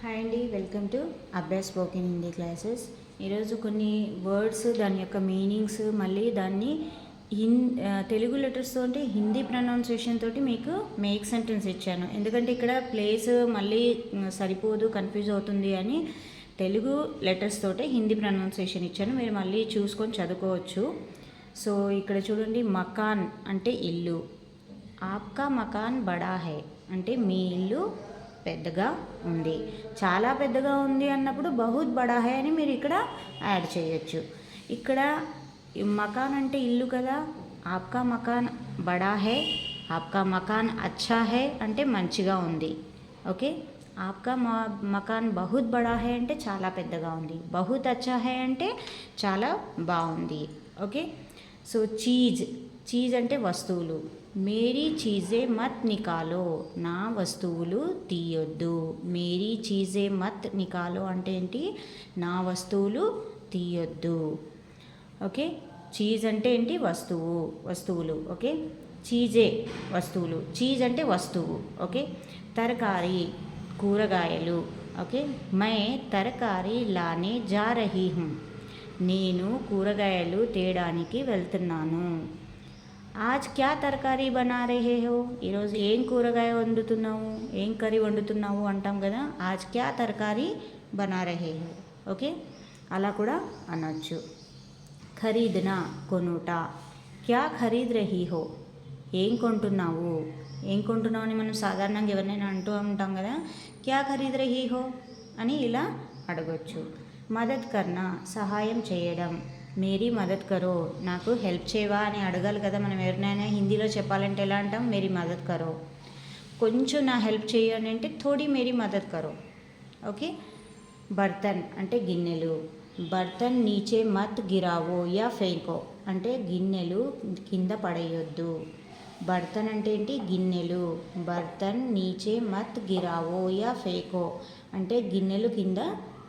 Hi అండి, welcome to Abhyas spoken Hindi classes. ఈరోజు కొన్ని వర్డ్స్, దాని యొక్క మీనింగ్స్, మళ్ళీ దాన్ని తెలుగు లెటర్స్ తోటి హిందీ ప్రొనౌన్సియేషన్ తోటి మీకు మేక్ సెంటెన్స్ ఇచ్చాను. ఎందుకంటే ఇక్కడ ప్లేస్ మళ్ళీ సరిపోదు, కన్ఫ్యూజ్ అవుతుంది అని తెలుగు లెటర్స్ తోటి హిందీ ప్రొనౌన్సియేషన్ ఇచ్చాను. మీరు మళ్ళీ చూసుకొని చదువుకోవచ్చు. సో ఇక్కడ చూడండి, మకాన్ అంటే ఇల్లు. ఆప్కా మకాన్ బడా హై అంటే మీ ఇల్లు పెద్దగా ఉంది. చాలా పెద్దగా ఉంది అన్నప్పుడు బహుత్ బడా హై అని మీరు ఇక్కడ యాడ్ చేయొచ్చు. ఇక్కడ మకాన్ అంటే ఇల్లు కదా, ఆప్కా మకాన్ బడా హై, ఆప్కా మకాన్ అచ్చా హై అంటే మంచిగా ఉంది. ఓకే, ఆప్కా మకాన్ బహుత్ బడా హై అంటే చాలా పెద్దగా ఉంది. బహుత్ అచ్చా హై అంటే చాలా బాగుంది. ఓకే, సో చీజ్ అంటే వస్తువులు. మేరీ చీజే మత్ నికాలో, నా వస్తువులు తీయొద్దు. మేరీ చీజే మత్ నికాలో అంటే ఏంటి, నా వస్తువులు తీయొద్దు. ఓకే, చీజ్ అంటే ఏంటి, వస్తువులు. ఓకే, చీజే వస్తువులు, చీజ్ అంటే వస్తువు. ఓకే, తరకారీ కూరగాయలు. ఓకే, మై తరకారీ లానే జా రహీ హూం, నేను కూరగాయలు తేడానికి వెళ్తున్నాను. ఆజ్ క్యా తరకారీ బనా రహే హో, ఈరోజు ఏం కూరగాయ వండుతున్నావు, ఏం కర్రీ వండుతున్నావు అంటాం కదా. ఆజ్ క్యా తరకారీ బనా రహే హో. ఓకే, అలా కూడా అనొచ్చు. ఖరీదనా కొనుట. క్యా ఖరీద్ రహీ హో, ఏం కొంటున్నావు అని మనం సాధారణంగా ఎవరినైనా అంటూ ఉంటాం కదా. క్యా ఖరీద్ రహీ హో అని ఇలా అడగొచ్చు. మదద్ కర్నా సహాయం చేయడం. మేరీ మదద్ కరో, నాకు హెల్ప్ చేయవా అని అడగాలి కదా మనం ఎవరినైనా. హిందీలో చెప్పాలంటే ఎలా అంటాం, మేరీ మదద్ కరో. కొంచెం నా హెల్ప్ చేయని అంటే థోడీ మేరీ మదద్ కరో. ఓకే, బర్తన్ అంటే గిన్నెలు. బర్తన్ నీచే మత్ గిరావో యా ఫేంకో అంటే గిన్నెలు కింద పడేయొద్దు. బర్తన్ అంటే ఏంటి, గిన్నెలు. బర్తన్ నీచే మత్ గిరావో యా ఫేకో అంటే గిన్నెలు కింద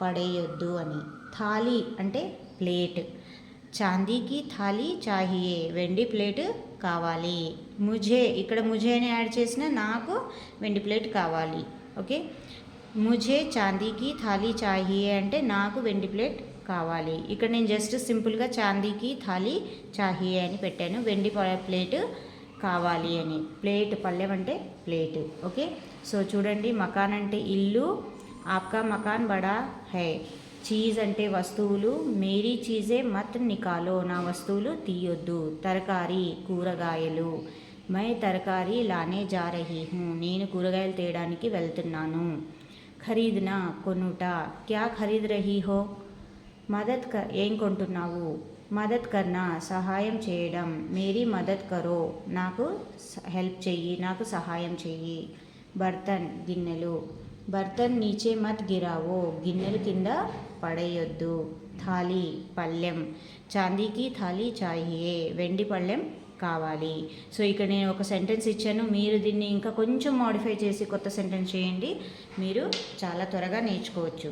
పడేయొద్దు అని. థాలీ అంటే ప్లేట్. చాందీకి థాలీ చాహియే, వెండి ప్లేట్ కావాలి. ఇక్కడ ముఝే అని యాడ్ చేసిన, నాకు వెండి ప్లేట్ కావాలి. ఓకే, ముఝే చాందీకి థాలీ చాహియే అంటే నాకు వెండి ప్లేట్ కావాలి. ఇక్కడ నేను జస్ట్ సింపుల్గా చాందీకి థాలీ చాహియే అని పెట్టాను, వెండి ప్లేట్ కావాలి అని. ప్లేట్, పళ్ళెం అంటే ప్లేట్. ఓకే, సో చూడండి, మకాన్ అంటే ఇల్లు, ఆప్కా మకాన్ బడా హై. చీజ్ అంటే వస్తువులు. మేరీ చీజే మత్ నికాలో, నా వస్తువులు తీయొద్దు. తరకారీ కూరగాయలు. మై తరకారీ లానే జా రహీ హూం, నేను కూరగాయలు తేయడానికి వెళ్తున్నాను. ఖరీదనా కొనుట. క్యా ఖరీద్ రహీ హో, ఏం కొంటున్నావు. మదద్ కర్నా సహాయం చేయడం. మేరీ మదద్ కరో, నాకు హెల్ప్ చెయ్యి, నాకు సహాయం చెయ్యి. బర్తన్ గిన్నెలు. బర్తన్ నీచే మత్ గిరావో, గిన్నెలు కింద పడేయొద్దు. థాలీ పళ్ళెం. చాందీకి థాలీ చాహియే, వెండి పళ్ళెం కావాలి. సో ఇక్కడ నేను ఒక సెంటెన్స్ ఇచ్చాను, మీరు దీన్ని ఇంకా కొంచెం మోడిఫై చేసి కొత్త సెంటెన్స్ చేయండి, మీరు చాలా త్వరగా నేర్చుకోవచ్చు.